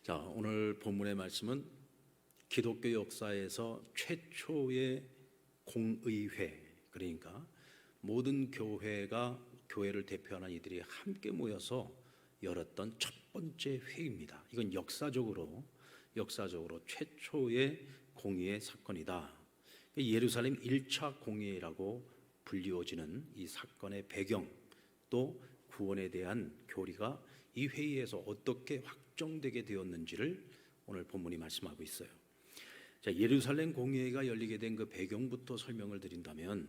자, 오늘 본문의 말씀은 기독교 역사에서 최초의 공의회, 그러니까 모든 교회를 대표하는 이들이 함께 모여서 열었던 첫 번째 회의입니다. 이건 역사적으로 최초의 공의회 사건이다. 예루살렘 1차 공의회라고 불리워지는 이 사건의 배경, 또 구원에 대한 교리가 이 회의에서 어떻게 확정되게 되었는지를 오늘 본문이 말씀하고 있어요. 자, 예루살렘 공의회가 열리게 된 그 배경부터 설명을 드린다면,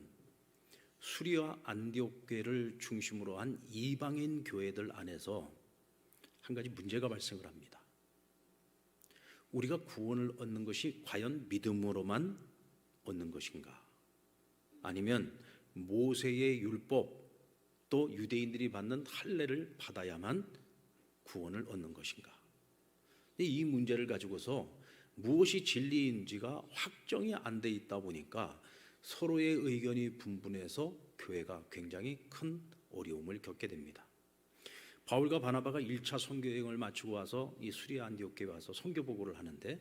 수리와 안디옥 교회를 중심으로 한 이방인 교회들 안에서 한 가지 문제가 발생을 합니다. 우리가 구원을 얻는 것이 과연 믿음으로만 얻는 것인가? 아니면 모세의 율법, 또 유대인들이 받는 할례를 받아야만 구원을 얻는 것인가? 이 문제를 가지고서 무엇이 진리인지가 확정이 안 돼 있다 보니까 서로의 의견이 분분해서 교회가 굉장히 큰 어려움을 겪게 됩니다. 바울과 바나바가 1차 선교여행을 마치고 와서 이 수리 안디옥에 와서 선교 보고를 하는데,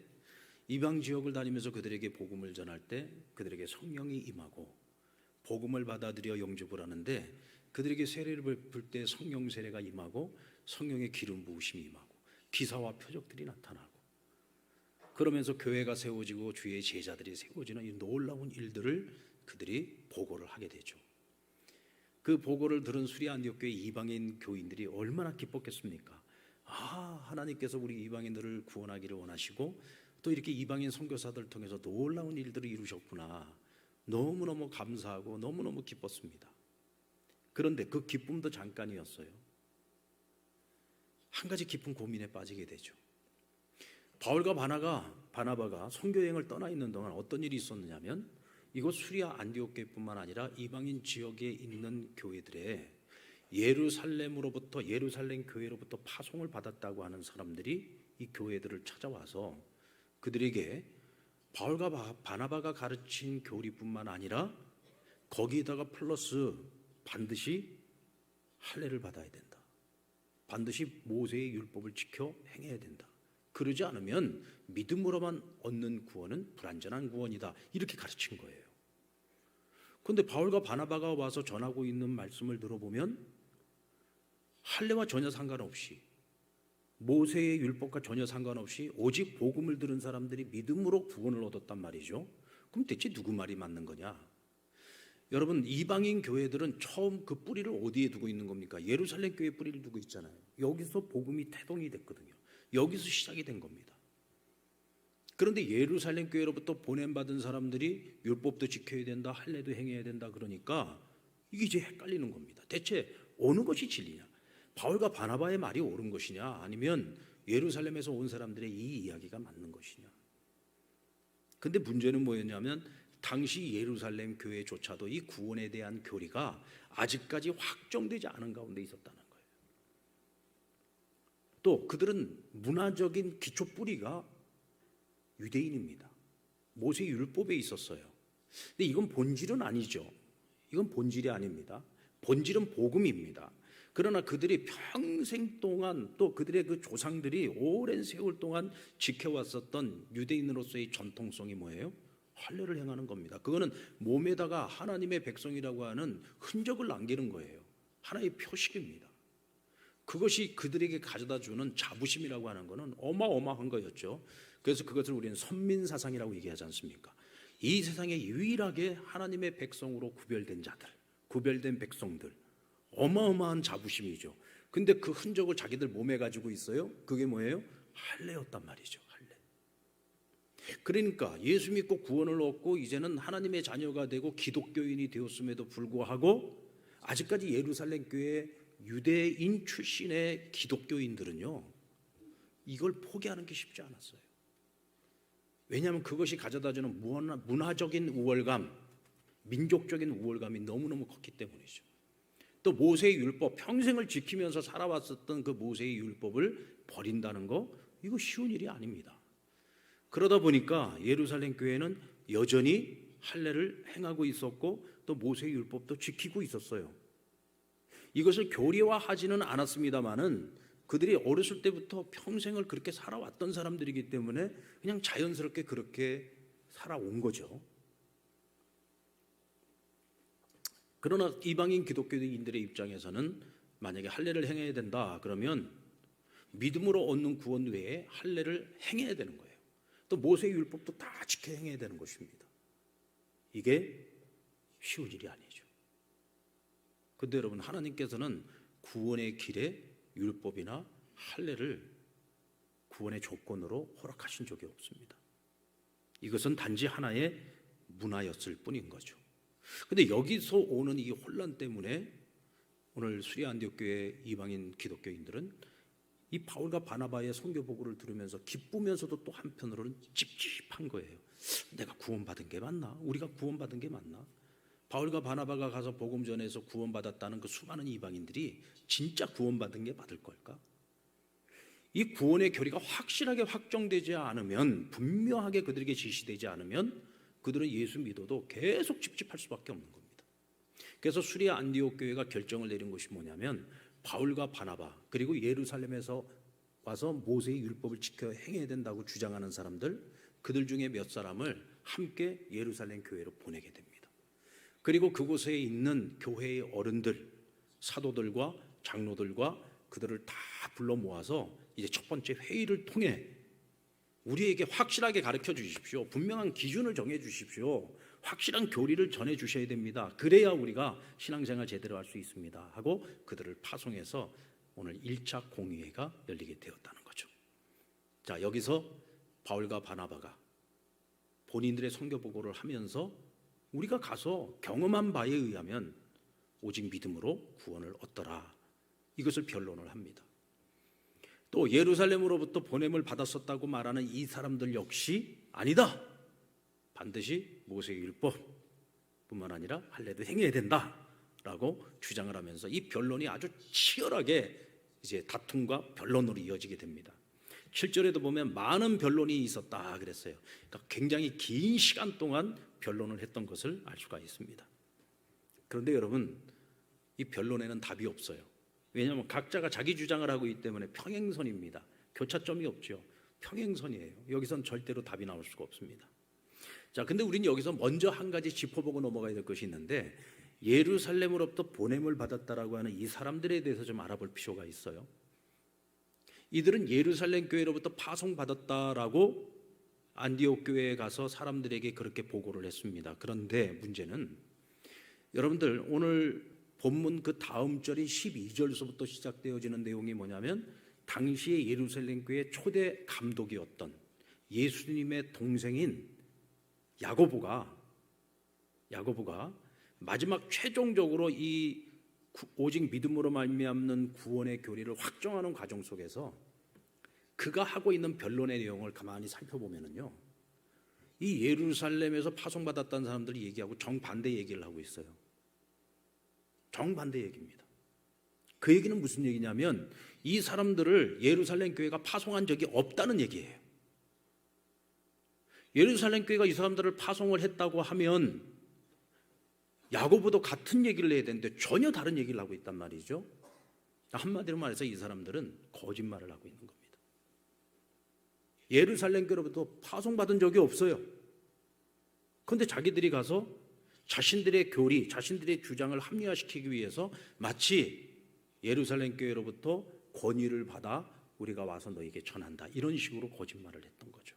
이방 지역을 다니면서 그들에게 복음을 전할 때 그들에게 성령이 임하고 복음을 받아들여 영접을 하는데, 그들에게 세례를 베풀 때 성령 세례가 임하고 성령의 기름 부으심이 임하고 기사와 표적들이 나타나고, 그러면서 교회가 세워지고 주의 제자들이 세워지는 이 놀라운 일들을 그들이 보고를 하게 되죠. 그 보고를 들은 수리 안디옥 교회 이방인 교인들이 얼마나 기뻤겠습니까? 하나님께서 우리 이방인들을 구원하기를 원하시고 또 이렇게 이방인 선교사들을 통해서 놀라운 일들을 이루셨구나. 너무너무 감사하고 너무너무 기뻤습니다. 그런데 그 기쁨도 잠깐이었어요. 한 가지 깊은 고민에 빠지게 되죠. 바울과 바나바가 선교여행을 떠나 있는 동안 어떤 일이 있었느냐면, 이곳 수리아 안디옥 교회뿐만 아니라 이방인 지역에 있는 교회들의 예루살렘 교회로부터 파송을 받았다고 하는 사람들이 이 교회들을 찾아와서 그들에게 바울과 바나바가 가르친 교리뿐만 아니라 거기에다가 플러스 반드시 할례를 받아야 된다. 반드시 모세의 율법을 지켜 행해야 된다. 그러지 않으면 믿음으로만 얻는 구원은 불완전한 구원이다. 이렇게 가르친 거예요. 그런데 바울과 바나바가 와서 전하고 있는 말씀을 들어보면 할례와 전혀 상관없이, 모세의 율법과 전혀 상관없이 오직 복음을 들은 사람들이 믿음으로 구원을 얻었단 말이죠. 그럼 대체 누구 말이 맞는 거냐? 여러분, 이방인 교회들은 처음 그 뿌리를 어디에 두고 있는 겁니까? 예루살렘 교회 뿌리를 두고 있잖아요. 여기서 복음이 태동이 됐거든요. 여기서 시작이 된 겁니다. 그런데 예루살렘 교회로부터 보냄받은 사람들이 율법도 지켜야 된다, 할례도 행해야 된다, 그러니까 이게 이제 헷갈리는 겁니다. 대체 어느 것이 진리냐? 바울과 바나바의 말이 옳은 것이냐, 아니면 예루살렘에서 온 사람들의 이 이야기가 맞는 것이냐? 근데 문제는 뭐였냐면, 당시 예루살렘 교회조차도 이 구원에 대한 교리가 아직까지 확정되지 않은 가운데 있었다는 거예요. 또 그들은 문화적인 기초 뿌리가 유대인입니다. 모세 율법에 있었어요. 근데 이건 본질은 아니죠. 이건 본질이 아닙니다. 본질은 복음입니다. 그러나 그들이 평생 동안, 또 그들의 그 조상들이 오랜 세월 동안 지켜왔었던 유대인으로서의 전통성이 뭐예요? 할례를 행하는 겁니다. 그거는 몸에다가 하나님의 백성이라고 하는 흔적을 남기는 거예요. 하나의 표식입니다. 그것이 그들에게 가져다 주는 자부심이라고 하는 것은 어마어마한 거였죠. 그래서 그것을 우리는 선민사상이라고 얘기하지 않습니까? 이 세상에 유일하게 하나님의 백성으로 구별된 자들, 구별된 백성들, 어마어마한 자부심이죠. 근데 그 흔적을 자기들 몸에 가지고 있어요. 그게 뭐예요? 할례였단 말이죠. 할례. 그러니까 예수 믿고 구원을 얻고 이제는 하나님의 자녀가 되고 기독교인이 되었음에도 불구하고 아직까지 예루살렘 교회 유대인 출신의 기독교인들은요, 이걸 포기하는 게 쉽지 않았어요. 왜냐하면 그것이 가져다주는 문화적인 우월감, 민족적인 우월감이 너무너무 컸기 때문이죠. 또 모세의 율법, 평생을 지키면서 살아왔었던 그 모세의 율법을 버린다는 거, 이거 쉬운 일이 아닙니다. 그러다 보니까 예루살렘 교회는 여전히 할례를 행하고 있었고 또 모세의 율법도 지키고 있었어요. 이것을 교리화하지는 않았습니다마는 그들이 어렸을 때부터 평생을 그렇게 살아왔던 사람들이기 때문에 그냥 자연스럽게 그렇게 살아온 거죠. 그러나 이방인 기독교인들의 입장에서는 만약에 할례를 행해야 된다 그러면 믿음으로 얻는 구원 외에 할례를 행해야 되는 거예요. 또 모세의 율법도 다 지켜 행해야 되는 것입니다. 이게 쉬운 일이 아니죠. 그런데 여러분, 하나님께서는 구원의 길에 율법이나 할례를 구원의 조건으로 허락하신 적이 없습니다. 이것은 단지 하나의 문화였을 뿐인 거죠. 그런데 여기서 오는 이 혼란 때문에 오늘 수리 안디옥 교회 이방인 기독교인들은 이 바울과 바나바의 선교 보고를 들으면서 기쁘면서도 또 한편으로는 찝찝한 거예요. 내가 구원받은 게 맞나? 우리가 구원받은 게 맞나? 바울과 바나바가 가서 복음 전해서 구원받았다는 그 수많은 이방인들이 진짜 구원받은 게 맞을 걸까? 이 구원의 교리가 확실하게 확정되지 않으면, 분명하게 그들에게 지시되지 않으면 그들은 예수 믿어도 계속 찝찝할 수밖에 없는 겁니다. 그래서 수리 안디옥 교회가 결정을 내린 것이 뭐냐면, 바울과 바나바 그리고 예루살렘에서 와서 모세의 율법을 지켜 행해야 된다고 주장하는 사람들, 그들 중에 몇 사람을 함께 예루살렘 교회로 보내게 됩니다. 그리고 그곳에 있는 교회의 어른들, 사도들과 장로들과 그들을 다 불러 모아서 이제 첫 번째 회의를 통해 우리에게 확실하게 가르쳐 주십시오. 분명한 기준을 정해 주십시오. 확실한 교리를 전해 주셔야 됩니다. 그래야 우리가 신앙생활 제대로 할 수 있습니다 하고 그들을 파송해서 오늘 1차 공의회가 열리게 되었다는 거죠. 자, 여기서 바울과 바나바가 본인들의 선교 보고를 하면서 우리가 가서 경험한 바에 의하면 오직 믿음으로 구원을 얻더라, 이것을 변론을 합니다. 또 예루살렘으로부터 보냄을 받았었다고 말하는 이 사람들 역시 아니다, 반드시 모세의 율법뿐만 아니라 할례도 행해야 된다라고 주장을 하면서 이 변론이 아주 치열하게 이제 다툼과 변론으로 이어지게 됩니다. 7절에도 보면 많은 변론이 있었다 그랬어요. 그러니까 굉장히 긴 시간 동안 변론을 했던 것을 알 수가 있습니다. 그런데 여러분, 이 변론에는 답이 없어요. 왜냐하면 각자가 자기 주장을 하고 있기 때문에 평행선입니다. 교차점이 없죠. 평행선이에요. 여기선 절대로 답이 나올 수가 없습니다. 자, 근데 우리는 여기서 먼저 한 가지 짚어보고 넘어가야 될 것이 있는데, 예루살렘으로부터 보냄을 받았다라고 하는 이 사람들에 대해서 좀 알아볼 필요가 있어요. 이들은 예루살렘 교회로부터 파송받았다라고 안디옥 교회에 가서 사람들에게 그렇게 보고를 했습니다. 그런데 문제는 여러분들, 오늘 본문 그 다음 절인 12절서부터 시작되어지는 내용이 뭐냐면, 당시의 예루살렘 교회 초대 감독이었던 예수님의 동생인 야고보가 마지막 최종적으로 이 오직 믿음으로 말미암는 구원의 교리를 확정하는 과정 속에서 그가 하고 있는 변론의 내용을 가만히 살펴보면은요, 이 예루살렘에서 파송받았다는 사람들이 얘기하고 정반대 얘기를 하고 있어요. 정반대 얘기입니다. 그 얘기는 무슨 얘기냐면, 이 사람들을 예루살렘 교회가 파송한 적이 없다는 얘기예요. 예루살렘 교회가 이 사람들을 파송을 했다고 하면 야고보도 같은 얘기를 해야 되는데 전혀 다른 얘기를 하고 있단 말이죠. 한마디로 말해서 이 사람들은 거짓말을 하고 있는 겁니다. 예루살렘 교회로부터 파송받은 적이 없어요. 그런데 자기들이 가서 자신들의 교리, 자신들의 주장을 합리화시키기 위해서 마치 예루살렘 교회로부터 권위를 받아 우리가 와서 너에게 전한다, 이런 식으로 거짓말을 했던 거죠.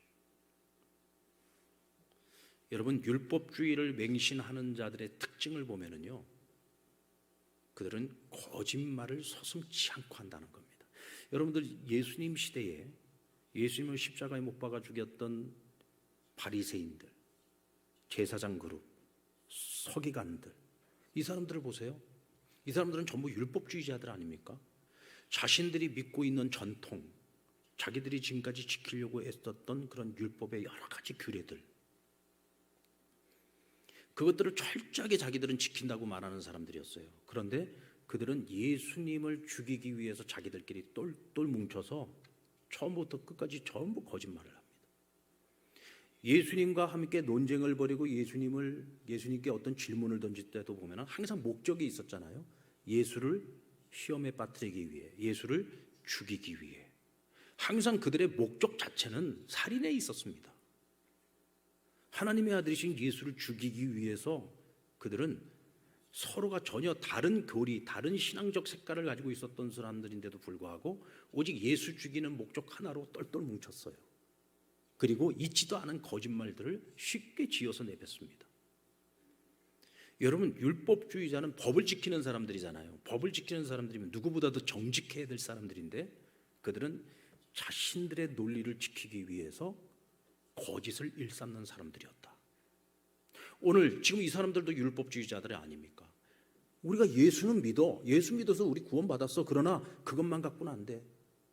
여러분, 율법주의를 맹신하는 자들의 특징을 보면은요, 그들은 거짓말을 서슴지 않고 한다는 겁니다. 여러분들, 예수님 시대에 예수님을 십자가에 못 박아 죽였던 바리새인들, 제사장 그룹, 서기관들, 이 사람들을 보세요. 이 사람들은 전부 율법주의자들 아닙니까? 자신들이 믿고 있는 전통, 자기들이 지금까지 지키려고 애썼던 그런 율법의 여러 가지 규례들, 그것들을 철저하게 자기들은 지킨다고 말하는 사람들이었어요. 그런데 그들은 예수님을 죽이기 위해서 자기들끼리 똘똘 뭉쳐서 처음부터 끝까지 전부 거짓말을 합니다. 예수님과 함께 논쟁을 벌이고 예수님께 어떤 질문을 던질 때도 보면 항상 목적이 있었잖아요. 예수를 시험에 빠뜨리기 위해, 예수를 죽이기 위해, 항상 그들의 목적 자체는 살인에 있었습니다. 하나님의 아들이신 예수를 죽이기 위해서 그들은 서로가 전혀 다른 교리, 다른 신앙적 색깔을 가지고 있었던 사람들인데도 불구하고 오직 예수 죽이는 목적 하나로 똘똘 뭉쳤어요. 그리고 있지도 않은 거짓말들을 쉽게 지어서 내뱉습니다. 여러분, 율법주의자는 법을 지키는 사람들이잖아요. 법을 지키는 사람들이면 누구보다도 정직해야 될 사람들인데 그들은 자신들의 논리를 지키기 위해서 거짓을 일삼는 사람들이었다. 오늘 지금 이 사람들도 율법주의자들이 아닙니까? 우리가 예수는 믿어. 예수 믿어서 우리 구원받았어. 그러나 그것만 갖고는 안 돼.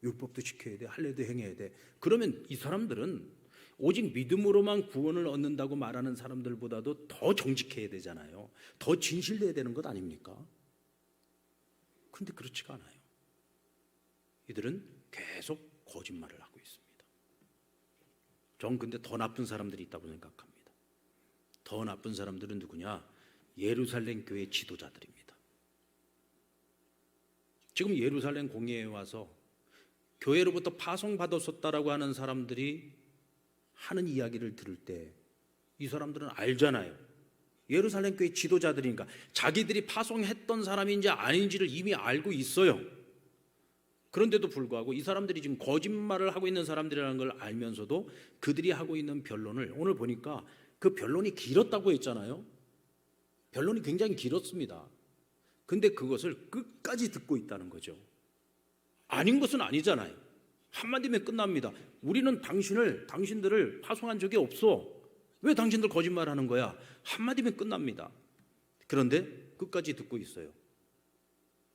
율법도 지켜야 돼. 할례도 행해야 돼. 그러면 이 사람들은 오직 믿음으로만 구원을 얻는다고 말하는 사람들보다도 더 정직해야 되잖아요. 더 진실돼야 되는 것 아닙니까? 그런데 그렇지가 않아요. 이들은 계속 거짓말을 하고 있습니다. 전 근데 더 나쁜 사람들이 있다고 생각합니다. 더 나쁜 사람들은 누구냐? 예루살렘 교회 지도자들입니다. 지금 예루살렘 공회에 와서 교회로부터 파송받았었다라고 하는 사람들이 하는 이야기를 들을 때 이 사람들은 알잖아요. 예루살렘 교회 지도자들이니까 자기들이 파송했던 사람인지 아닌지를 이미 알고 있어요. 그런데도 불구하고 이 사람들이 지금 거짓말을 하고 있는 사람들이라는 걸 알면서도 그들이 하고 있는 변론을 오늘 보니까 그 변론이 길었다고 했잖아요. 변론이 굉장히 길었습니다. 근데 그것을 끝까지 듣고 있다는 거죠. 아닌 것은 아니잖아요. 한마디면 끝납니다. 우리는 당신들을 파송한 적이 없어. 왜 당신들 거짓말하는 거야? 한마디면 끝납니다. 그런데 끝까지 듣고 있어요.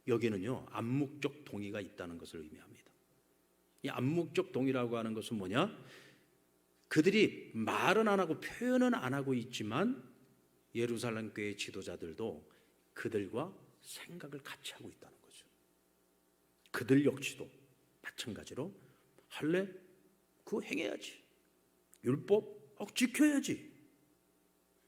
여기는요, 암묵적 동의가 있다는 것을 의미합니다. 이 암묵적 동의라고 하는 것은 뭐냐? 그들이 말은 안 하고 표현은 안 하고 있지만 예루살렘 교회 지도자들도 그들과 생각을 같이 하고 있다는 거죠. 그들 역시도 마찬가지로 할래? 그거 행해야지. 율법? 지켜야지.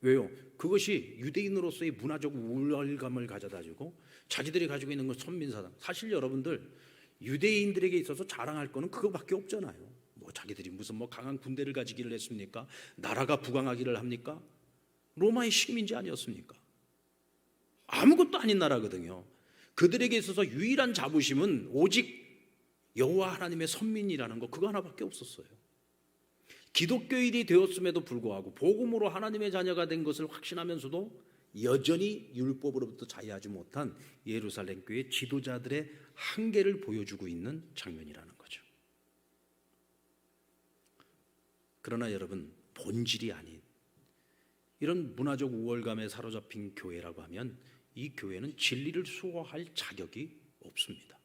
왜요? 그것이 유대인으로서의 문화적 우월감을 가져다주고 자기들이 가지고 있는 건 선민사상. 사실 여러분들 유대인들에게 있어서 자랑할 거는 그거밖에 없잖아요. 뭐 자기들이 무슨 강한 군대를 가지기를 했습니까? 나라가 부강하기를 합니까? 로마의 식민지 아니었습니까? 아무것도 아닌 나라거든요. 그들에게 있어서 유일한 자부심은 오직 여호와 하나님의 선민이라는 거, 그거 하나밖에 없었어요. 기독교인이 되었음에도 불구하고 복음으로 하나님의 자녀가 된 것을 확신하면서도 여전히 율법으로부터 자유하지 못한 예루살렘 교회 지도자들의 한계를 보여주고 있는 장면이라는 거죠. 그러나 여러분, 본질이 아닌 이런 문화적 우월감에 사로잡힌 교회라고 하면 이 교회는 진리를 수호할 자격이 없습니다.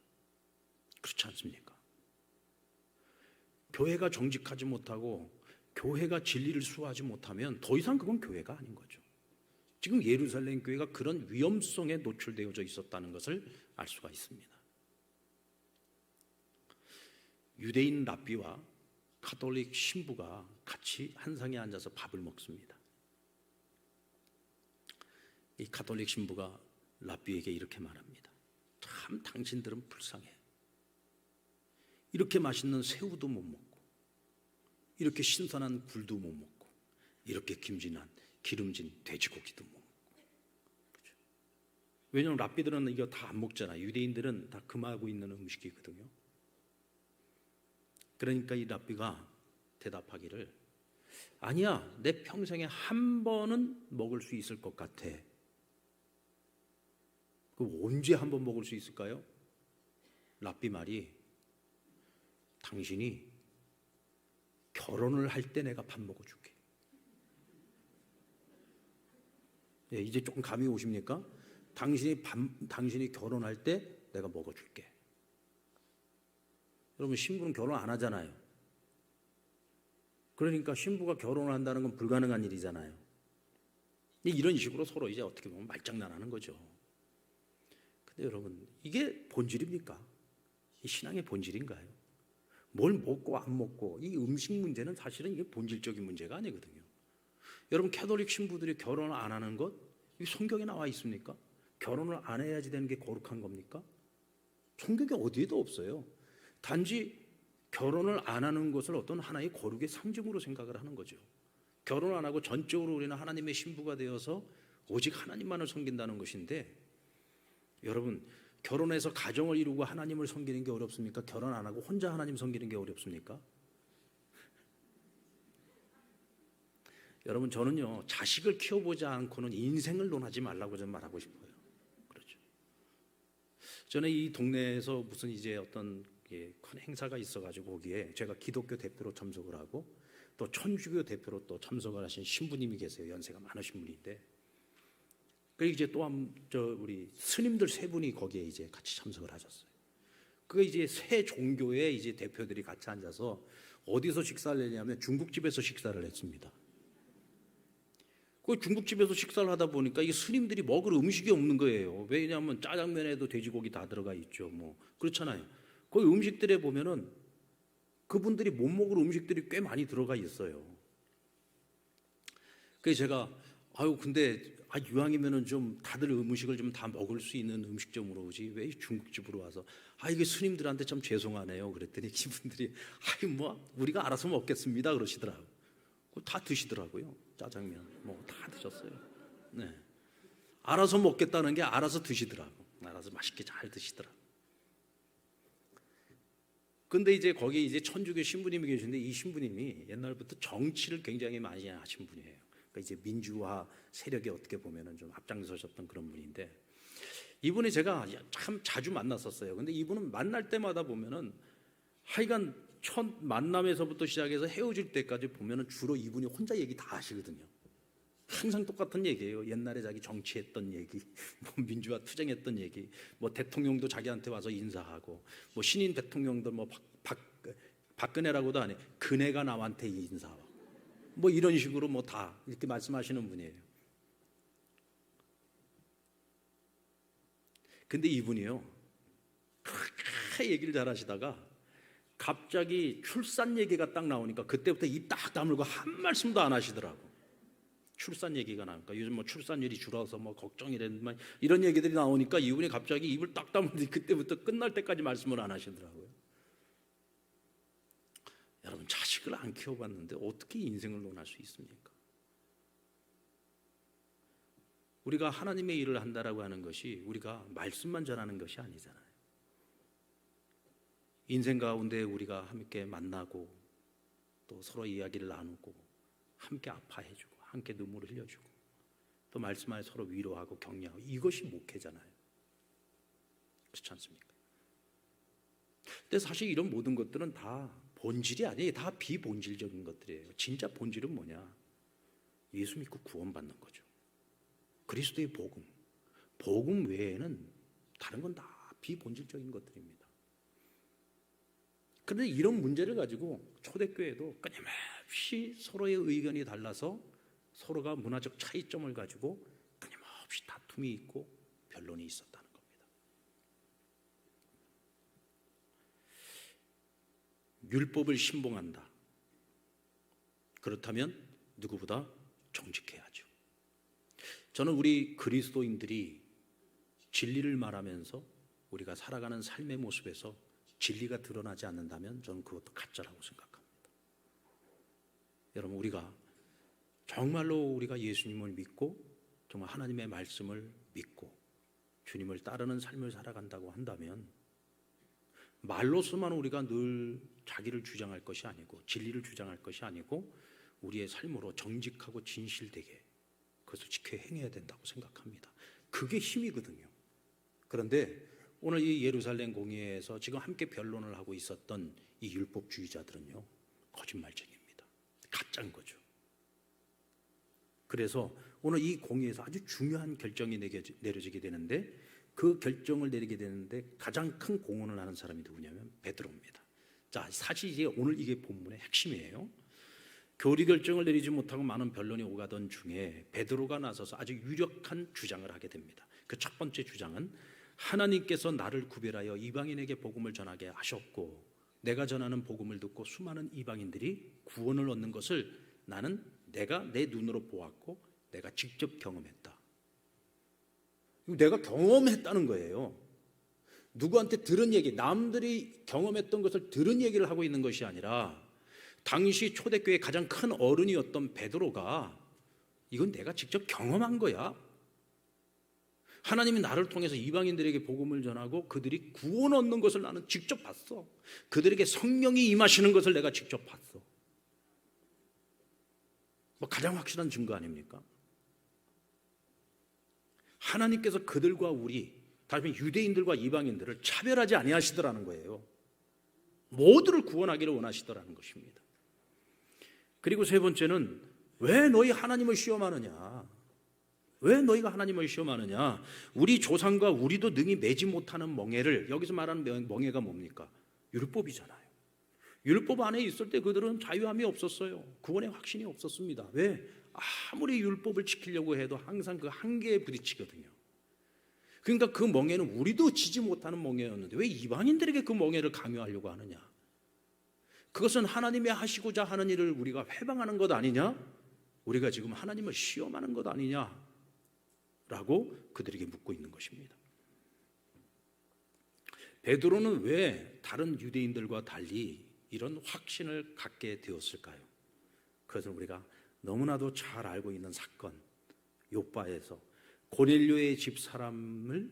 그렇지 않습니까? 교회가 정직하지 못하고 교회가 진리를 수호하지 못하면 더 이상 그건 교회가 아닌 거죠. 지금 예루살렘 교회가 그런 위험성에 노출되어져 있었다는 것을 알 수가 있습니다. 유대인 랍비와 가톨릭 신부가 같이 한 상에 앉아서 밥을 먹습니다. 이 가톨릭 신부가 랍비에게 이렇게 말합니다. 참 당신들은 불쌍해. 이렇게 맛있는 새우도 못 먹고 이렇게 신선한 굴도 못 먹고 이렇게 기름진 돼지고기도 못 먹고. 그렇죠? 왜냐하면 랍비들은 이거 다 안 먹잖아요. 유대인들은 다 금하고 있는 음식이거든요. 그러니까 이 랍비가 대답하기를, 아니야, 내 평생에 한 번은 먹을 수 있을 것 같아. 그럼 언제 한 번 먹을 수 있을까요? 랍비 말이, 당신이 결혼을 할 때 내가 밥 먹어줄게. 예, 이제 조금 감이 오십니까? 당신이 결혼할 때 내가 먹어줄게. 여러분, 신부는 결혼 안 하잖아요. 그러니까 신부가 결혼을 한다는 건 불가능한 일이잖아요. 이런 식으로 서로 이제 어떻게 보면 말장난하는 거죠. 근데 여러분, 이게 본질입니까? 이 신앙의 본질인가요? 뭘 먹고 안 먹고, 이 음식 문제는 사실은 이게 본질적인 문제가 아니거든요. 여러분, 캐톨릭 신부들이 결혼을 안 하는 것, 이 성경에 나와 있습니까? 결혼을 안 해야지 되는 게 거룩한 겁니까? 성경에 어디에도 없어요. 단지 결혼을 안 하는 것을 어떤 하나의 거룩의 상징으로 생각을 하는 거죠. 결혼 안 하고 전적으로 우리는 하나님의 신부가 되어서 오직 하나님만을 섬긴다는 것인데, 여러분, 결혼해서 가정을 이루고 하나님을 섬기는 게 어렵습니까? 결혼 안 하고 혼자 하나님 섬기는 게 어렵습니까? 여러분, 저는요, 자식을 키워보지 않고는 인생을 논하지 말라고 좀 말하고 싶어요. 그렇죠. 저는 이 동네에서 무슨 이제 어떤 큰 행사가 있어가지고 거기에 제가 기독교 대표로 참석을 하고 또 천주교 대표로 또 참석을 하신 신부님이 계세요. 연세가 많으신 분인데, 그 이제 우리 스님들 세 분이 거기에 이제 같이 참석을 하셨어요. 그 이제 세 종교의 이제 대표들이 같이 앉아서 어디서 식사를 했냐면 중국집에서 식사를 했습니다. 그 중국집에서 식사를 하다 보니까 이 스님들이 먹을 음식이 없는 거예요. 왜냐하면 짜장면에도 돼지고기 다 들어가 있죠. 뭐 그렇잖아요. 그 음식들에 보면은 그분들이 못 먹을 음식들이 꽤 많이 들어가 있어요. 그래서 제가 근데 이왕이면은 좀 다들 음식을 좀 다 먹을 수 있는 음식점으로 오지 왜 중국집으로 와서 이게 스님들한테 참 죄송하네요. 그랬더니 이분들이 뭐 우리가 알아서 먹겠습니다 그러시더라고요. 다 드시더라고요. 짜장면 뭐 다 드셨어요. 네, 알아서 먹겠다는 게 알아서 드시더라고. 알아서 맛있게 잘 드시더라고. 근데 이제 거기 이제 천주교 신부님이 계시는데, 이 신부님이 옛날부터 정치를 굉장히 많이 하신 분이에요. 그러니까 이제 민주화 세력에 어떻게 보면은 좀 앞장서셨던 그런 분인데, 이분이 제가 참 자주 만났었어요. 근데 이분은 만날 때마다 보면은 하여간 첫 만남에서부터 시작해서 헤어질 때까지 보면은 주로 이분이 혼자 얘기 다 하시거든요. 항상 똑같은 얘기예요. 옛날에 자기 정치했던 얘기, 뭐 민주화 투쟁했던 얘기, 뭐 대통령도 자기한테 와서 인사하고, 뭐 신인 대통령도 뭐 박근혜라고도 안 해. 그네가 남한테 인사하고, 뭐 이런 식으로 뭐 다 이렇게 말씀하시는 분이에요. 근데 이분이요, 그렇게 얘기를 잘하시다가 갑자기 출산 얘기가 딱 나오니까 그때부터 입 딱 다물고 한 말씀도 안 하시더라고. 출산 얘기가 나오니까 요즘 뭐 출산율이 줄어서 뭐 걱정이랬는데 이런 얘기들이 나오니까 이분이 갑자기 입을 딱 다물더니 그때부터 끝날 때까지 말씀을 안 하시더라고요. 여러분, 자식을 안 키워봤는데 어떻게 인생을 논할 수 있습니까? 우리가 하나님의 일을 한다라고 하는 것이 우리가 말씀만 전하는 것이 아니잖아요. 인생 가운데 우리가 함께 만나고 또 서로 이야기를 나누고 함께 아파해주고 함께 눈물을 흘려주고 또 말씀하여 서로 위로하고 격려하고, 이것이 목회잖아요. 그렇지 않습니까? 근데 사실 이런 모든 것들은 다 본질이 아니에요. 다 비본질적인 것들이에요. 진짜 본질은 뭐냐? 예수 믿고 구원받는 거죠. 그리스도의 복음 외에는 다른 건 다 비본질적인 것들입니다. 그런데 이런 문제를 가지고 초대교회도 끊임없이 서로의 의견이 달라서 서로가 문화적 차이점을 가지고 끊임없이 다툼이 있고 변론이 있었다는 겁니다. 율법을 신봉한다. 그렇다면 누구보다 정직해야죠. 저는 우리 그리스도인들이 진리를 말하면서 우리가 살아가는 삶의 모습에서 진리가 드러나지 않는다면 저는 그것도 가짜라고 생각합니다. 여러분, 우리가 정말로 우리가 예수님을 믿고 정말 하나님의 말씀을 믿고 주님을 따르는 삶을 살아간다고 한다면 말로서만 우리가 늘 자기를 주장할 것이 아니고 진리를 주장할 것이 아니고 우리의 삶으로 정직하고 진실되게 그것을 지켜 행해야 된다고 생각합니다. 그게 힘이거든요. 그런데 오늘 이 예루살렘 공회에서 지금 함께 변론을 하고 있었던 이 율법주의자들은요, 거짓말쟁이입니다. 가짜인 거죠. 그래서 오늘 이 공회에서 아주 중요한 결정이 내려지게 되는데, 그 결정을 내리게 되는데 가장 큰 공헌을 하는 사람이 누구냐면 베드로입니다. 자, 사실 이제 오늘 이게 본문의 핵심이에요. 교리 결정을 내리지 못하고 많은 변론이 오가던 중에 베드로가 나서서 아주 유력한 주장을 하게 됩니다. 그 첫 번째 주장은 하나님께서 나를 구별하여 이방인에게 복음을 전하게 하셨고 내가 전하는 복음을 듣고 수많은 이방인들이 구원을 얻는 것을 내가 내 눈으로 보았고 내가 직접 경험했다. 내가 경험했다는 거예요. 누구한테 들은 얘기, 남들이 경험했던 것을 들은 얘기를 하고 있는 것이 아니라 당시 초대교회의 가장 큰 어른이었던 베드로가 이건 내가 직접 경험한 거야. 하나님이 나를 통해서 이방인들에게 복음을 전하고 그들이 구원 얻는 것을 나는 직접 봤어. 그들에게 성령이 임하시는 것을 내가 직접 봤어. 뭐 가장 확실한 증거 아닙니까? 하나님께서 그들과 우리, 다시 유대인들과 이방인들을 차별하지 아니하시더라는 거예요. 모두를 구원하기를 원하시더라는 것입니다. 그리고 세 번째는 왜 너희 하나님을 시험하느냐? 왜 너희가 하나님을 시험하느냐? 우리 조상과 우리도 능히 매지 못하는 멍에를, 여기서 말하는 멍에가 뭡니까? 율법이잖아요. 율법 안에 있을 때 그들은 자유함이 없었어요. 구원의 확신이 없었습니다. 왜? 아무리 율법을 지키려고 해도 항상 그 한계에 부딪히거든요. 그러니까 그 멍에는 우리도 지지 못하는 멍에였는데 왜 이방인들에게 그 멍에를 강요하려고 하느냐? 그것은 하나님이 하시고자 하는 일을 우리가 회방하는 것 아니냐? 우리가 지금 하나님을 시험하는 것 아니냐? 라고 그들에게 묻고 있는 것입니다. 베드로는 왜 다른 유대인들과 달리 이런 확신을 갖게 되었을까요? 그것은 우리가 너무나도 잘 알고 있는 사건, 욥바에서 고넬료의 집 사람을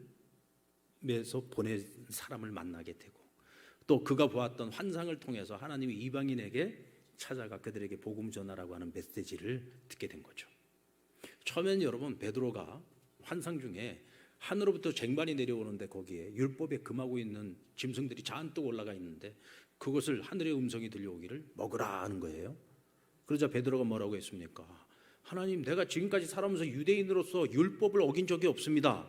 에서 보낸 사람을 만나게 되고, 또 그가 보았던 환상을 통해서 하나님이 이방인에게 찾아가 그들에게 복음 전하라고 하는 메시지를 듣게 된 거죠. 처음엔 여러분, 베드로가 환상 중에 하늘로부터 쟁반이 내려오는데 거기에 율법에 금하고 있는 짐승들이 잔뜩 올라가 있는데 그것을 하늘의 음성이 들려오기를 먹으라 하는 거예요. 그러자 베드로가 뭐라고 했습니까? 하나님, 내가 지금까지 살아오면서 유대인으로서 율법을 어긴 적이 없습니다.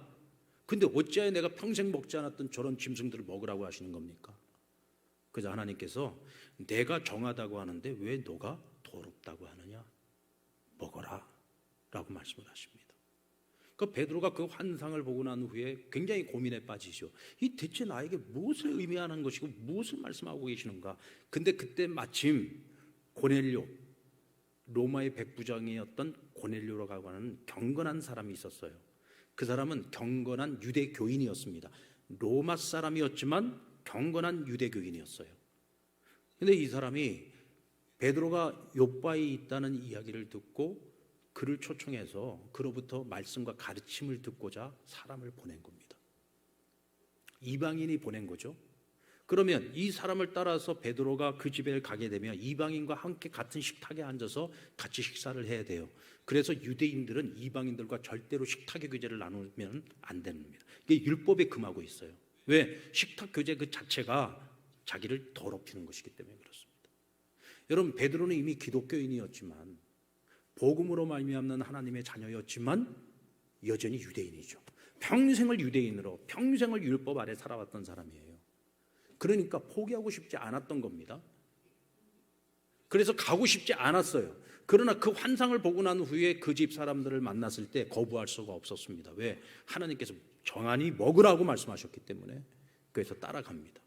근데 어찌하여 내가 평생 먹지 않았던 저런 짐승들을 먹으라고 하시는 겁니까? 그래서 하나님께서 내가 정하다고 하는데 왜 너가 더럽다고 하느냐? 먹어라 라고 말씀을 하십니다. 그 베드로가 그 환상을 보고 난 후에 굉장히 고민에 빠지죠. 이 대체 나에게 무엇을 의미하는 것이고 무엇을 말씀하고 계시는가? 근데 그때 마침 고넬료, 로마의 백부장이었던 고넬료라고 하는 경건한 사람이 있었어요. 그 사람은 경건한 유대교인이었습니다. 로마 사람이었지만 경건한 유대교인이었어요. 근데 이 사람이 베드로가 욥바에 있다는 이야기를 듣고 그를 초청해서 그로부터 말씀과 가르침을 듣고자 사람을 보낸 겁니다. 이방인이 보낸 거죠. 그러면 이 사람을 따라서 베드로가 그 집에 가게 되면 이방인과 함께 같은 식탁에 앉아서 같이 식사를 해야 돼요. 그래서 유대인들은 이방인들과 절대로 식탁의 교제를 나누면 안 됩니다. 이게 율법에 금하고 있어요. 왜? 식탁 교제 그 자체가 자기를 더럽히는 것이기 때문에 그렇습니다. 여러분, 베드로는 이미 기독교인이었지만 복음으로 말미암는 하나님의 자녀였지만 여전히 유대인이죠. 평생을 유대인으로, 평생을 율법 아래 살아왔던 사람이에요. 그러니까 포기하고 싶지 않았던 겁니다. 그래서 가고 싶지 않았어요. 그러나 그 환상을 보고 난 후에 그 집 사람들을 만났을 때 거부할 수가 없었습니다. 왜? 하나님께서 정하니 먹으라고 말씀하셨기 때문에. 그래서 따라갑니다.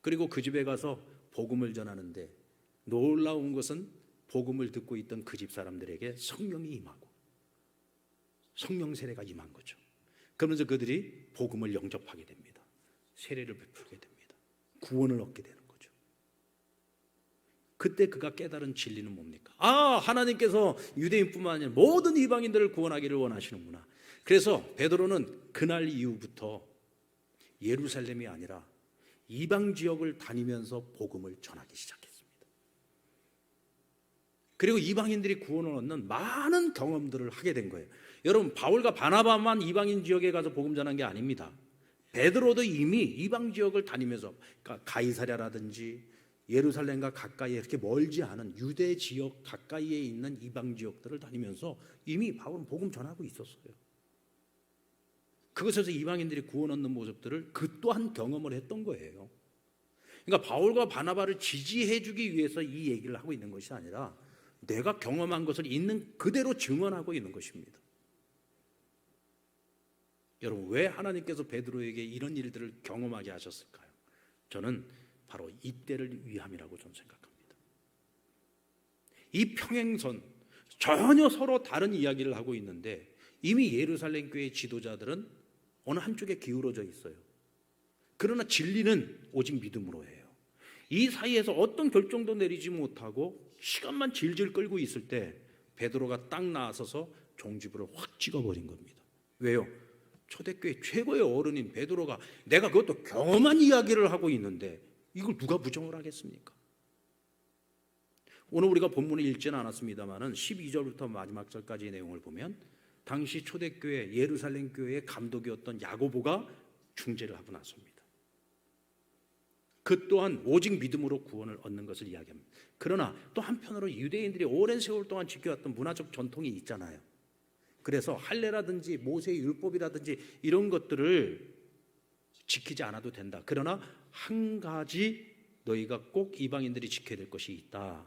그리고 그 집에 가서 복음을 전하는데 놀라운 것은 복음을 듣고 있던 그 집 사람들에게 성령이 임하고 성령 세례가 임한 거죠. 그러면서 그들이 복음을 영접하게 됩니다. 세례를 베풀게 됩니다. 구원을 얻게 되는 거죠. 그때 그가 깨달은 진리는 뭡니까? 하나님께서 유대인뿐만 아니라 모든 이방인들을 구원하기를 원하시는구나. 그래서 베드로는 그날 이후부터 예루살렘이 아니라 이방 지역을 다니면서 복음을 전하기 시작했습니다. 그리고 이방인들이 구원을 얻는 많은 경험들을 하게 된 거예요. 여러분, 바울과 바나바만 이방인 지역에 가서 복음 전한 게 아닙니다. 베드로도 이미 이방 지역을 다니면서, 그러니까 가이사랴라든지 예루살렘과 가까이에 이렇게 멀지 않은 유대 지역 가까이에 있는 이방 지역들을 다니면서 이미 바울은 복음 전하고 있었어요. 그것에서 이방인들이 구원 얻는 모습들을 그 또한 경험을 했던 거예요. 그러니까 바울과 바나바를 지지해 주기 위해서 이 얘기를 하고 있는 것이 아니라 내가 경험한 것을 있는 그대로 증언하고 있는 것입니다. 여러분, 왜 하나님께서 베드로에게 이런 일들을 경험하게 하셨을까요? 저는 바로 이때를 위함이라고 저는 생각합니다. 이 평행선, 전혀 서로 다른 이야기를 하고 있는데 이미 예루살렘 교회 지도자들은 어느 한쪽에 기울어져 있어요. 그러나 진리는 오직 믿음으로 해요. 이 사이에서 어떤 결정도 내리지 못하고 시간만 질질 끌고 있을 때 베드로가 딱 나서서 종지부를 확 찍어버린 겁니다. 왜요? 초대교회 최고의 어른인 베드로가 내가 그것도 경험한 이야기를 하고 있는데 이걸 누가 부정을 하겠습니까? 오늘 우리가 본문을 읽지는 않았습니다만 12절부터 마지막 절까지의 내용을 보면 당시 초대교회 예루살렘 교회의 감독이었던 야고보가 중재를 하고 나섭니다. 그 또한 오직 믿음으로 구원을 얻는 것을 이야기합니다. 그러나 또 한편으로 유대인들이 오랜 세월 동안 지켜왔던 문화적 전통이 있잖아요. 그래서 할례라든지 모세의 율법이라든지 이런 것들을 지키지 않아도 된다. 그러나 한 가지 너희가 꼭 이방인들이 지켜야 될 것이 있다.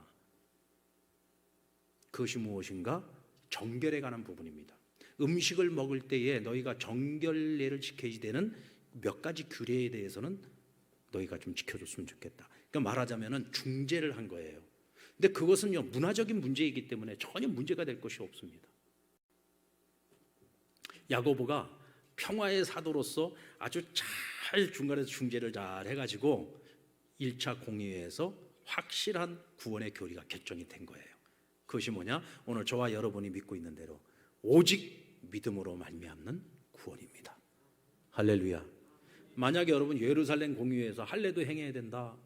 그것이 무엇인가? 정결에 관한 부분입니다. 음식을 먹을 때에 너희가 정결례를 지켜야 되는 몇 가지 규례에 대해서는 너희가 좀 지켜줬으면 좋겠다. 그러니까 말하자면 중재를 한 거예요. 근데 그것은요 문화적인 문제이기 때문에 전혀 문제가 될 것이 없습니다. 야고보가 평화의 사도로서 아주 잘 중간에서 중재를 잘 해가지고 1차 공의회에서 확실한 구원의 교리가 결정이 된 거예요. 그것이 뭐냐? 오늘 저와 여러분이 믿고 있는 대로 오직 믿음으로 말미암는 구원입니다. 할렐루야. 만약에 여러분 예루살렘 공의회에서 할례도 행해야 된다,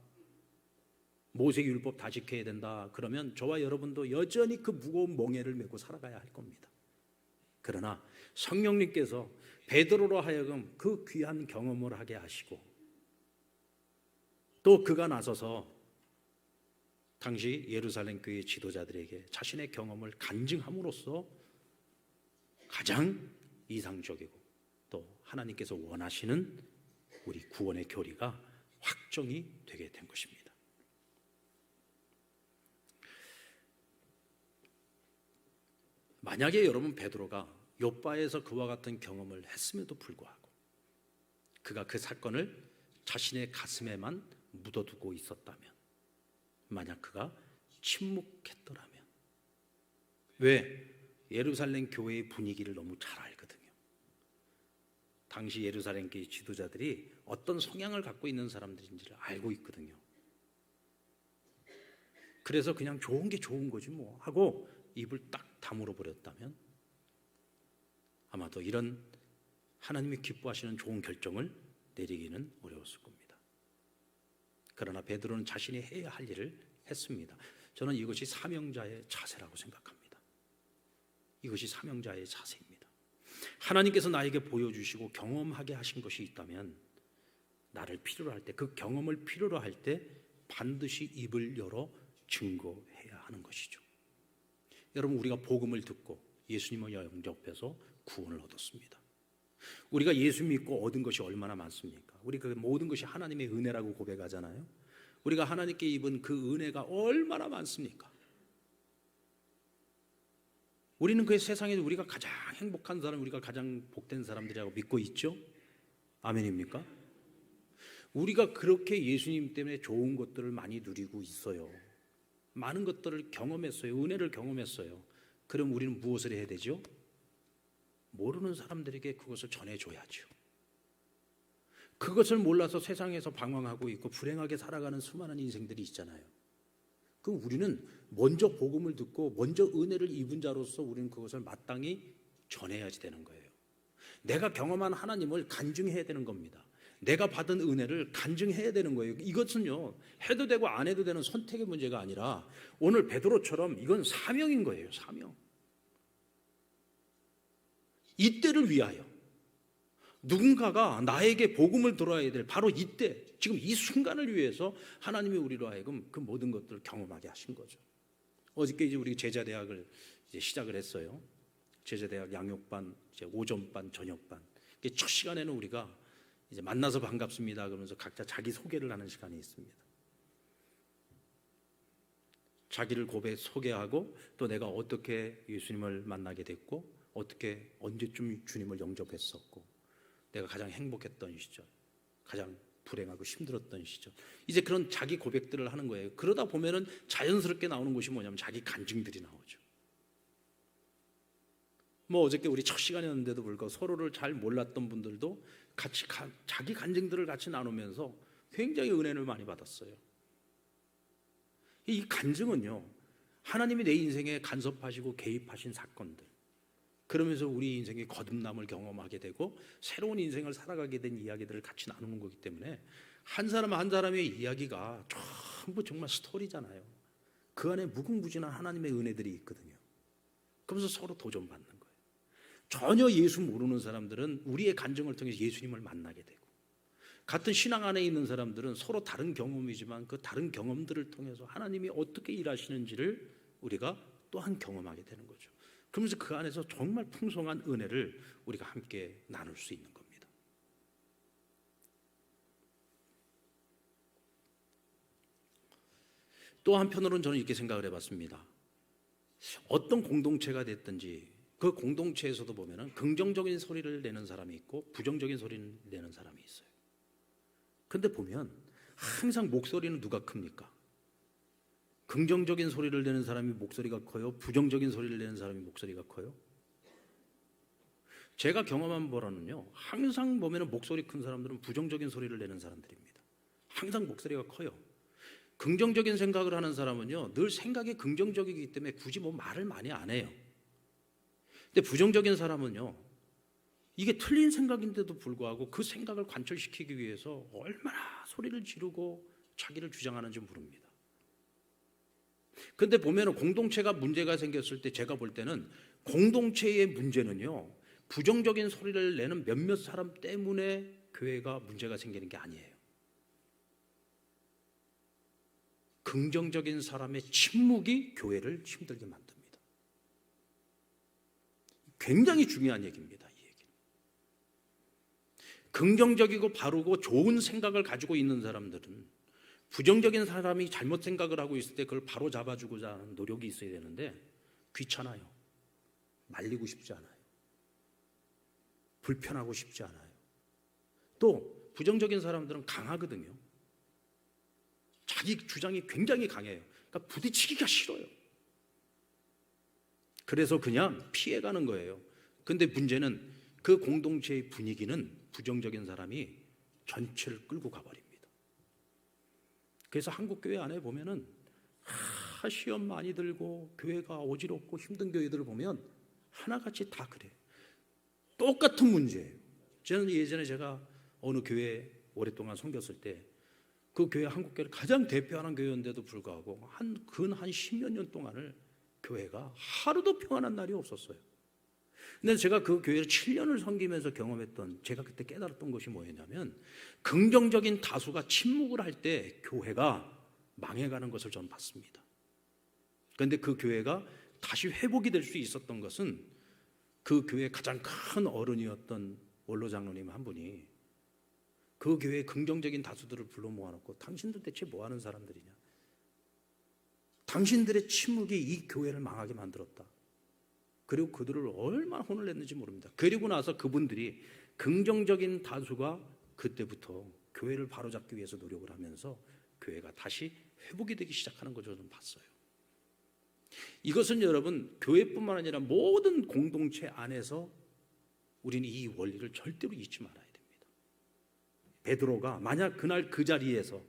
모세 율법 다 지켜야 된다, 그러면 저와 여러분도 여전히 그 무거운 멍에를 메고 살아가야 할 겁니다. 그러나 성령님께서 베드로로 하여금 그 귀한 경험을 하게 하시고 또 그가 나서서 당시 예루살렘 교회 지도자들에게 자신의 경험을 간증함으로써 가장 이상적이고 또 하나님께서 원하시는 우리 구원의 교리가 확정이 되게 된 것입니다. 만약에 여러분 베드로가 욥바에서 그와 같은 경험을 했음에도 불구하고 그가 그 사건을 자신의 가슴에만 묻어두고 있었다면, 만약 그가 침묵했더라면, 왜? 예루살렘 교회의 분위기를 너무 잘 알거든요. 당시 예루살렘 교회 지도자들이 어떤 성향을 갖고 있는 사람들인지를 알고 있거든요. 그래서 그냥 좋은 게 좋은 거지 뭐 하고 입을 딱 다물어 버렸다면 아마도 이런 하나님이 기뻐하시는 좋은 결정을 내리기는 어려웠을 겁니다. 그러나 베드로는 자신이 해야 할 일을 했습니다. 저는 이것이 사명자의 자세라고 생각합니다. 이것이 사명자의 자세입니다. 하나님께서 나에게 보여주시고 경험하게 하신 것이 있다면 나를 필요로 할 때, 그 경험을 필요로 할 때 반드시 입을 열어 증거해야 하는 것이죠. 여러분, 우리가 복음을 듣고 예수님을 영접해서 구원을 얻었습니다. 우리가 예수 믿고 얻은 것이 얼마나 많습니까? 우리 그 모든 것이 하나님의 은혜라고 고백하잖아요. 우리가 하나님께 입은 그 은혜가 얼마나 많습니까? 우리는 그 세상에서 우리가 가장 행복한 사람, 우리가 가장 복된 사람들이라고 믿고 있죠? 아멘입니까? 우리가 그렇게 예수님 때문에 좋은 것들을 많이 누리고 있어요. 많은 것들을 경험했어요. 은혜를 경험했어요. 그럼 우리는 무엇을 해야 되죠? 모르는 사람들에게 그것을 전해줘야죠. 그것을 몰라서 세상에서 방황하고 있고 불행하게 살아가는 수많은 인생들이 있잖아요. 그럼 우리는 먼저 복음을 듣고 먼저 은혜를 입은 자로서 우리는 그것을 마땅히 전해야지 되는 거예요. 내가 경험한 하나님을 간증해야 되는 겁니다. 내가 받은 은혜를 간증해야 되는 거예요. 이것은요, 해도 되고 안 해도 되는 선택의 문제가 아니라 오늘 베드로처럼 이건 사명인 거예요. 사명. 이때를 위하여 누군가가 나에게 복음을 들어야 될 바로 이때, 지금 이 순간을 위해서 하나님이 우리로 하여금 그 모든 것들을 경험하게 하신 거죠. 어저께 이제 우리 제자대학을 이제 시작을 했어요. 제자대학 양육반, 이제 오전반, 저녁반. 첫 시간에는 우리가 이제 만나서 반갑습니다 그러면서 각자 자기 소개를 하는 시간이 있습니다. 자기를 소개하고 또 내가 어떻게 예수님을 만나게 됐고 어떻게 언제쯤 주님을 영접했었고 내가 가장 행복했던 시절, 가장 불행하고 힘들었던 시절, 이제 그런 자기 고백들을 하는 거예요. 그러다 보면은 자연스럽게 나오는 것이 뭐냐면 자기 간증들이 나오죠. 뭐 어저께 우리 첫 시간이었는데도 불구하고 서로를 잘 몰랐던 분들도 같이 자기 간증들을 같이 나누면서 굉장히 은혜를 많이 받았어요. 이 간증은요, 하나님이 내 인생에 간섭하시고 개입하신 사건들, 그러면서 우리 인생의 거듭남을 경험하게 되고 새로운 인생을 살아가게 된 이야기들을 같이 나누는 거기 때문에 한 사람 한 사람의 이야기가 전부 정말 스토리잖아요. 그 안에 무궁무진한 하나님의 은혜들이 있거든요. 그러면서 서로 도전받는 거예요. 전혀 예수 모르는 사람들은 우리의 간증을 통해서 예수님을 만나게 되고, 같은 신앙 안에 있는 사람들은 서로 다른 경험이지만 그 다른 경험들을 통해서 하나님이 어떻게 일하시는지를 우리가 또한 경험하게 되는 거죠. 그러면서 그 안에서 정말 풍성한 은혜를 우리가 함께 나눌 수 있는 겁니다. 또 한편으로는 저는 이렇게 생각을 해봤습니다. 어떤 공동체가 됐든지 그 공동체에서도 보면은 긍정적인 소리를 내는 사람이 있고 부정적인 소리를 내는 사람이 있어요. 근데 보면 항상 목소리는 누가 큽니까? 긍정적인 소리를 내는 사람이 목소리가 커요? 부정적인 소리를 내는 사람이 목소리가 커요? 제가 경험한 바로는요, 항상 보면은 목소리 큰 사람들은 부정적인 소리를 내는 사람들입니다. 항상 목소리가 커요. 긍정적인 생각을 하는 사람은요, 늘 생각이 긍정적이기 때문에 굳이 뭐 말을 많이 안 해요. 근데 부정적인 사람은요, 이게 틀린 생각인데도 불구하고 그 생각을 관철시키기 위해서 얼마나 소리를 지르고 자기를 주장하는지 모릅니다. 근데 보면 공동체가 문제가 생겼을 때 제가 볼 때는 공동체의 문제는요, 부정적인 소리를 내는 몇몇 사람 때문에 교회가 문제가 생기는 게 아니에요. 긍정적인 사람의 침묵이 교회를 힘들게 만듭니다. 굉장히 중요한 얘기입니다. 이 얘기는. 긍정적이고 바르고 좋은 생각을 가지고 있는 사람들은 부정적인 사람이 잘못 생각을 하고 있을 때 그걸 바로 잡아주고자 하는 노력이 있어야 되는데 귀찮아요. 말리고 싶지 않아요. 불편하고 싶지 않아요. 또 부정적인 사람들은 강하거든요. 자기 주장이 굉장히 강해요. 그러니까 부딪히기가 싫어요. 그래서 그냥 피해가는 거예요. 근데 문제는 그 공동체의 분위기는 부정적인 사람이 전체를 끌고 가버립니다. 그래서 한국 교회 안에 보면은 시험 많이 들고 교회가 어지럽고 힘든 교회들을 보면 하나같이 다 그래요. 똑같은 문제예요. 저는 예전에 제가 어느 교회에 오랫동안 섬겼을 때 그 교회 한국 교회를 가장 대표하는 교회인데도 불구하고 근 10몇 년 동안을 교회가 하루도 평안한 날이 없었어요. 근데 제가 그 교회를 7년을 섬기면서 경험했던, 제가 그때 깨달았던 것이 뭐였냐면, 긍정적인 다수가 침묵을 할 때 교회가 망해가는 것을 저는 봤습니다. 그런데 그 교회가 다시 회복이 될 수 있었던 것은 그 교회의 가장 큰 어른이었던 원로 장로님 한 분이 그 교회의 긍정적인 다수들을 불러 모아놓고 당신들 대체 뭐 하는 사람들이냐, 당신들의 침묵이 이 교회를 망하게 만들었다. 그리고 그들을 얼마나 혼을 냈는지 모릅니다. 그리고 나서 그분들이 긍정적인 다수가 그때부터 교회를 바로잡기 위해서 노력을 하면서 교회가 다시 회복이 되기 시작하는 것을 저는 봤어요. 이것은 여러분, 교회뿐만 아니라 모든 공동체 안에서 우리는 이 원리를 절대로 잊지 말아야 됩니다. 베드로가 만약 그날 그 자리에서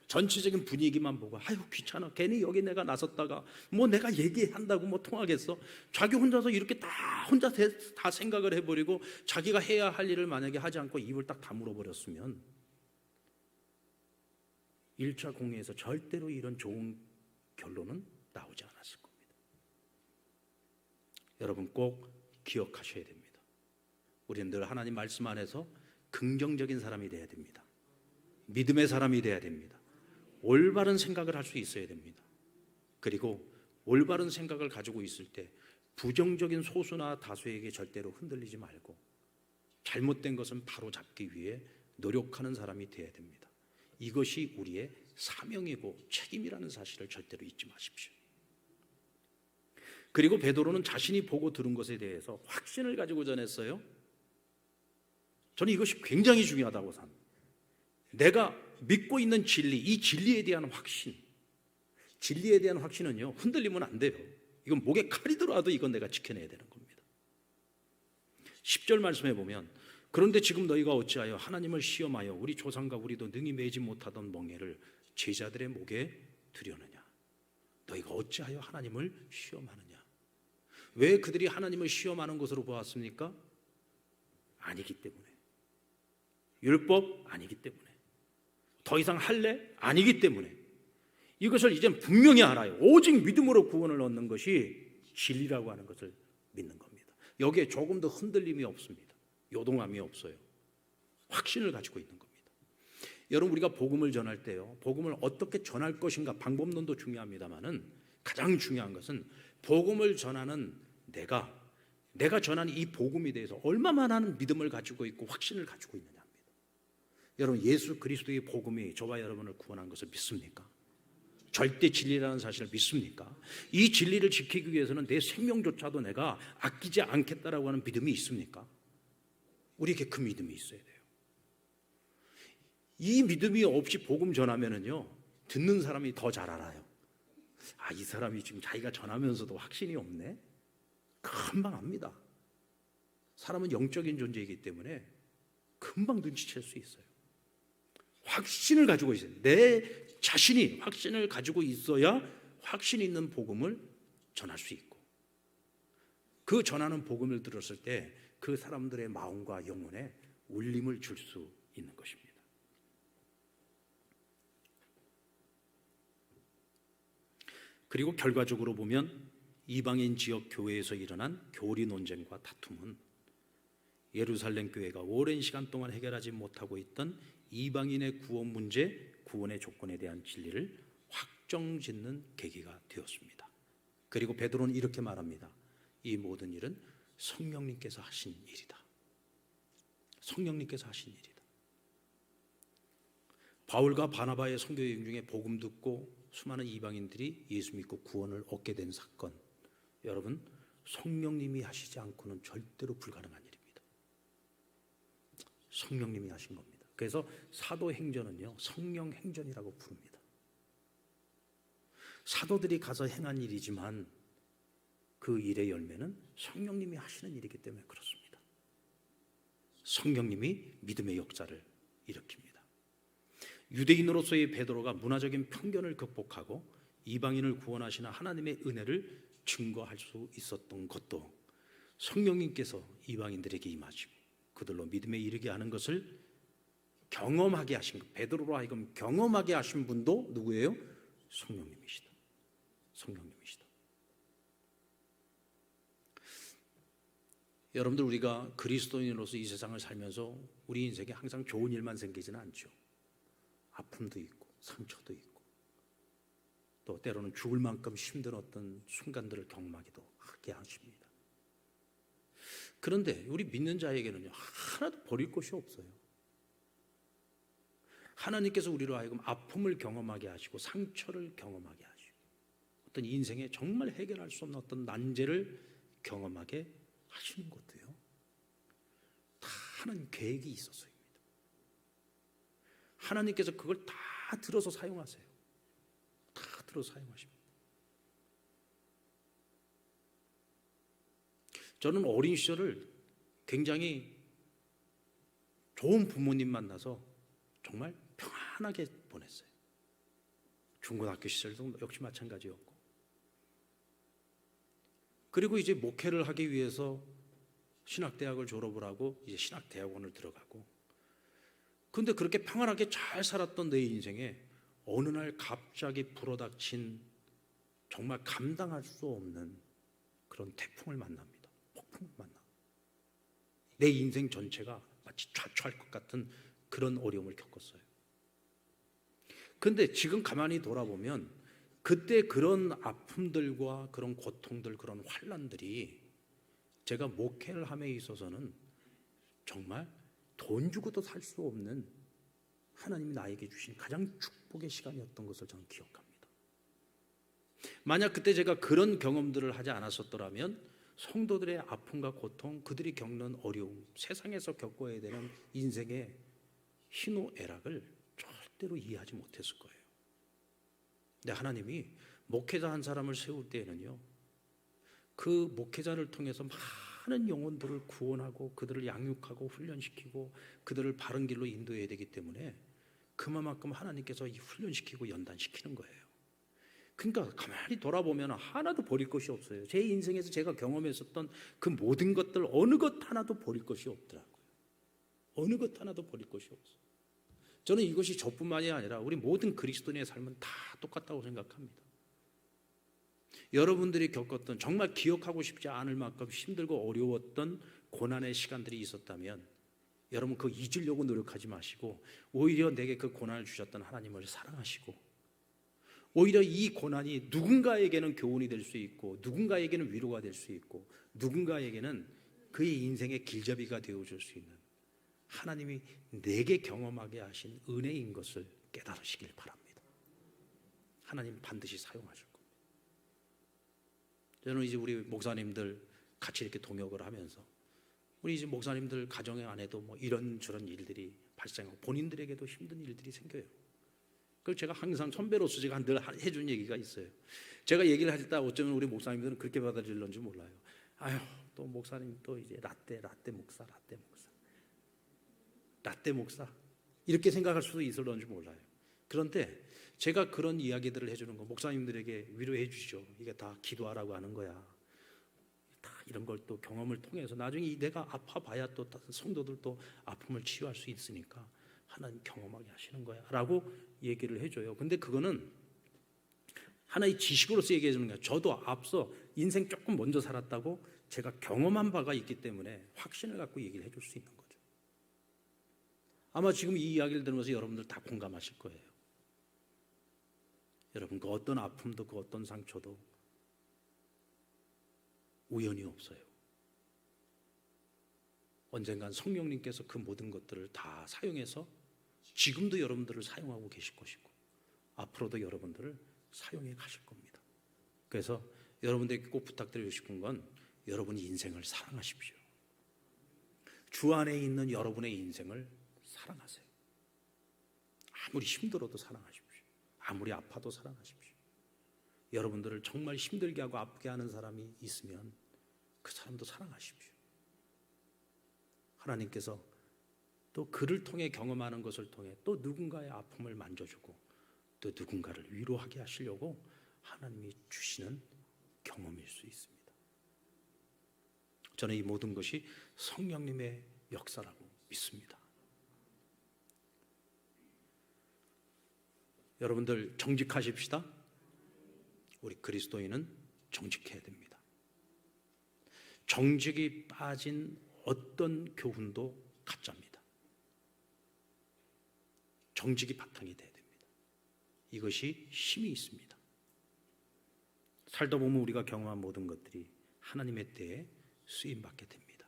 전체적인 분위기만 보고 아유 귀찮아, 괜히 여기 내가 나섰다가 뭐 내가 얘기한다고 뭐 통하겠어, 자기 혼자서 이렇게 혼자 다 생각을 해버리고 자기가 해야 할 일을 만약에 하지 않고 입을 딱 다물어 버렸으면 1차 공회에서 절대로 이런 좋은 결론은 나오지 않았을 겁니다. 여러분 꼭 기억하셔야 됩니다. 우리는 늘 하나님 말씀 안에서 긍정적인 사람이 돼야 됩니다. 믿음의 사람이 돼야 됩니다. 올바른 생각을 할 수 있어야 됩니다. 그리고 올바른 생각을 가지고 있을 때 부정적인 소수나 다수에게 절대로 흔들리지 말고 잘못된 것은 바로 잡기 위해 노력하는 사람이 돼야 됩니다. 이것이 우리의 사명이고 책임이라는 사실을 절대로 잊지 마십시오. 그리고 베드로는 자신이 보고 들은 것에 대해서 확신을 가지고 전했어요. 저는 이것이 굉장히 중요하다고 생각합니다. 내가 믿고 있는 진리, 이 진리에 대한 확신, 진리에 대한 확신은요 흔들리면 안 돼요. 이건 목에 칼이 들어와도 이건 내가 지켜내야 되는 겁니다. 10절 말씀해 보면 그런데 지금 너희가 어찌하여 하나님을 시험하여 우리 조상과 우리도 능히 매지 못하던 멍에를 제자들의 목에 두려느냐? 너희가 어찌하여 하나님을 시험하느냐? 왜 그들이 하나님을 시험하는 것으로 보았습니까? 아니기 때문에. 율법 아니기 때문에. 더 이상 할래? 아니기 때문에. 이것을 이제 분명히 알아요. 오직 믿음으로 구원을 얻는 것이 진리라고 하는 것을 믿는 겁니다. 여기에 조금 더 흔들림이 없습니다. 요동함이 없어요. 확신을 가지고 있는 겁니다. 여러분, 우리가 복음을 전할 때요, 복음을 어떻게 전할 것인가 방법론도 중요합니다만은 가장 중요한 것은 복음을 전하는 내가 전하는 이 복음에 대해서 얼마만한 믿음을 가지고 있고 확신을 가지고 있느냐 합니다. 여러분, 예수 그리스도의 복음이 저와 여러분을 구원한 것을 믿습니까? 절대 진리라는 사실을 믿습니까? 이 진리를 지키기 위해서는 내 생명조차도 내가 아끼지 않겠다라고 하는 믿음이 있습니까? 우리에게 그 믿음이 있어야 돼요. 이 믿음이 없이 복음 전하면은요, 듣는 사람이 더 잘 알아요. 아, 이 사람이 지금 자기가 전하면서도 확신이 없네? 금방 압니다. 사람은 영적인 존재이기 때문에 금방 눈치챌 수 있어요. 확신을 가지고 있어요. 내 자신이 확신을 가지고 있어야 확신 있는 복음을 전할 수 있고, 그 전하는 복음을 들었을 때 그 사람들의 마음과 영혼에 울림을 줄 수 있는 것입니다. 그리고 결과적으로 보면 이방인 지역 교회에서 일어난 교리 논쟁과 다툼은 예루살렘 교회가 오랜 시간 동안 해결하지 못하고 있던 이방인의 구원 문제, 구원의 조건에 대한 진리를 확정짓는 계기가 되었습니다. 그리고 베드로는 이렇게 말합니다. 이 모든 일은 성령님께서 하신 일이다. 성령님께서 하신 일이다. 바울과 바나바의 선교 여행 중에 복음 듣고 수많은 이방인들이 예수 믿고 구원을 얻게 된 사건, 여러분, 성령님이 하시지 않고는 절대로 불가능한 일입니다. 성령님이 하신 겁니다. 그래서 사도행전은요, 성령행전이라고 부릅니다. 사도들이 가서 행한 일이지만 그 일의 열매는 성령님이 하시는 일이기 때문에 그렇습니다. 성령님이 믿음의 역사를 일으킵니다. 유대인으로서의 베드로가 문화적인 편견을 극복하고 이방인을 구원하시는 하나님의 은혜를 증거할 수 있었던 것도 성령님께서 이방인들에게 임하시고 그들로 믿음에 이르게 하는 것을 경험하게 하신 것, 베드로로 하여금 경험하게 하신 분도 누구예요? 성령님이시다. 성령님이시다. 여러분들, 우리가 그리스도인으로서 이 세상을 살면서 우리 인생에 항상 좋은 일만 생기지는 않죠. 아픔도 있고 상처도 있고 또 때로는 죽을 만큼 힘든 어떤 순간들을 경험하기도 하게 하십니다. 그런데 우리 믿는 자에게는요, 하나도 버릴 것이 없어요. 하나님께서 우리로 하여금 아픔을 경험하게 하시고 상처를 경험하게 하시고 어떤 인생에 정말 해결할 수 없는 어떤 난제를 경험하게 하시는 것도요, 다 하나님 계획이 있었어요. 하나님께서 그걸 다 들어서 사용하세요. 다 들어서 사용하십니다. 저는 어린 시절을 굉장히 좋은 부모님 만나서 정말 평안하게 보냈어요. 중고등학교 시절도 역시 마찬가지였고, 그리고 이제 목회를 하기 위해서 신학대학을 졸업을 하고 이제 신학대학원을 들어가고, 근데 그렇게 평안하게 잘 살았던 내 인생에 어느 날 갑자기 불어닥친 정말 감당할 수 없는 그런 태풍을 만납니다. 폭풍을 만나. 내 인생 전체가 마치 좌초할 것 같은 그런 어려움을 겪었어요. 근데 지금 가만히 돌아보면 그때 그런 아픔들과 그런 고통들, 그런 환난들이 제가 목회를 함에 있어서는 정말 돈 주고도 살 수 없는 하나님이 나에게 주신 가장 축복의 시간이었던 것을 저는 기억합니다. 만약 그때 제가 그런 경험들을 하지 않았었더라면 성도들의 아픔과 고통, 그들이 겪는 어려움, 세상에서 겪어야 되는 인생의 희노애락을 절대로 이해하지 못했을 거예요. 근데 하나님이 목회자 한 사람을 세울 때에는요, 그 목회자를 통해서 많은 영혼들을 구원하고 그들을 양육하고 훈련시키고 그들을 바른 길로 인도해야 되기 때문에 그만큼 하나님께서 이 훈련시키고 연단시키는 거예요. 그러니까 가만히 돌아보면 하나도 버릴 것이 없어요. 제 인생에서 제가 경험했었던 그 모든 것들 어느 것 하나도 버릴 것이 없더라고요. 어느 것 하나도 버릴 것이 없어요. 저는 이것이 저뿐만이 아니라 우리 모든 그리스도인의 삶은 다 똑같다고 생각합니다. 여러분들이 겪었던 정말 기억하고 싶지 않을 만큼 힘들고 어려웠던 고난의 시간들이 있었다면 여러분 그거 잊으려고 노력하지 마시고 오히려 내게 그 고난을 주셨던 하나님을 사랑하시고 오히려 이 고난이 누군가에게는 교훈이 될 수 있고 누군가에게는 위로가 될 수 있고 누군가에게는 그의 인생의 길잡이가 되어줄 수 있는 하나님이 내게 경험하게 하신 은혜인 것을 깨달으시길 바랍니다. 하나님 반드시 사용하실 겁니다. 저는 이제 우리 목사님들 같이 이렇게 동역을 하면서 우리 이제 목사님들 가정 안에도 뭐 이런저런 일들이 발생하고 본인들에게도 힘든 일들이 생겨요. 그걸 제가 항상 선배로서 제가 늘 해준 얘기가 있어요. 제가 얘기를 할 때 어쩌면 우리 목사님들은 그렇게 받아들일런지 몰라요. 아유, 또 목사님 또 이제 라떼 목사 이렇게 생각할 수도 있을런지 몰라요. 그런데 제가 그런 이야기들을 해주는 거 목사님들에게 위로해 주시죠. 이게 다 기도하라고 하는 거야. 다 이런 걸 또 경험을 통해서 나중에 내가 아파봐야 또 성도들도 아픔을 치유할 수 있으니까 하나님 경험하게 하시는 거야 라고 얘기를 해줘요. 근데 그거는 하나의 지식으로서 얘기해 주는 거예요. 저도 앞서 인생 조금 먼저 살았다고 제가 경험한 바가 있기 때문에 확신을 갖고 얘기를 해줄 수 있는 거죠. 아마 지금 이 이야기를 들으면서 여러분들 다 공감하실 거예요. 여러분 그 어떤 아픔도 그 어떤 상처도 우연이 없어요. 언젠간 성령님께서 그 모든 것들을 다 사용해서 지금도 여러분들을 사용하고 계실 것이고 앞으로도 여러분들을 사용해 가실 겁니다. 그래서 여러분들에게 꼭 부탁드리고 싶은 건 여러분이 인생을 사랑하십시오. 주 안에 있는 여러분의 인생을 사랑하세요. 아무리 힘들어도 사랑하십시오. 아무리 아파도 사랑하십시오. 여러분들을 정말 힘들게 하고 아프게 하는 사람이 있으면 그 사람도 사랑하십시오. 하나님께서 또 그를 통해 경험하는 것을 통해 또 누군가의 아픔을 만져주고 또 누군가를 위로하게 하시려고 하나님이 주시는 경험일 수 있습니다. 저는 이 모든 것이 성령님의 역사라고 믿습니다. 여러분들 정직하십시다. 우리 그리스도인은 정직해야 됩니다. 정직이 빠진 어떤 교훈도 가짜입니다. 정직이 바탕이 돼야 됩니다. 이것이 힘이 있습니다. 살다 보면 우리가 경험한 모든 것들이 하나님의 때에 쓰임받게 됩니다.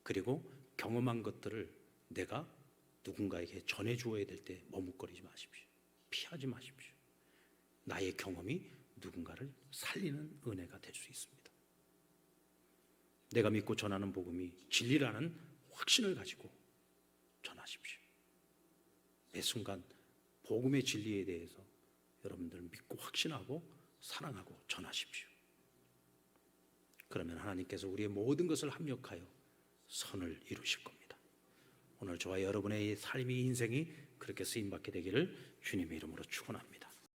그리고 경험한 것들을 내가 누군가에게 전해주어야 될 때 머뭇거리지 마십시오. 피하지 마십시오. 나의 경험이 누군가를 살리는 은혜가 될 수 있습니다. 내가 믿고 전하는 복음이 진리라는 확신을 가지고 전하십시오. 매 순간 복음의 진리에 대해서 여러분들 믿고 확신하고 사랑하고 전하십시오. 그러면 하나님께서 우리의 모든 것을 합력하여 선을 이루실 겁니다. 오늘 저와 여러분의 삶이 인생이 그렇게 쓰임받게 되기를 주님의 이름으로 축원합니다.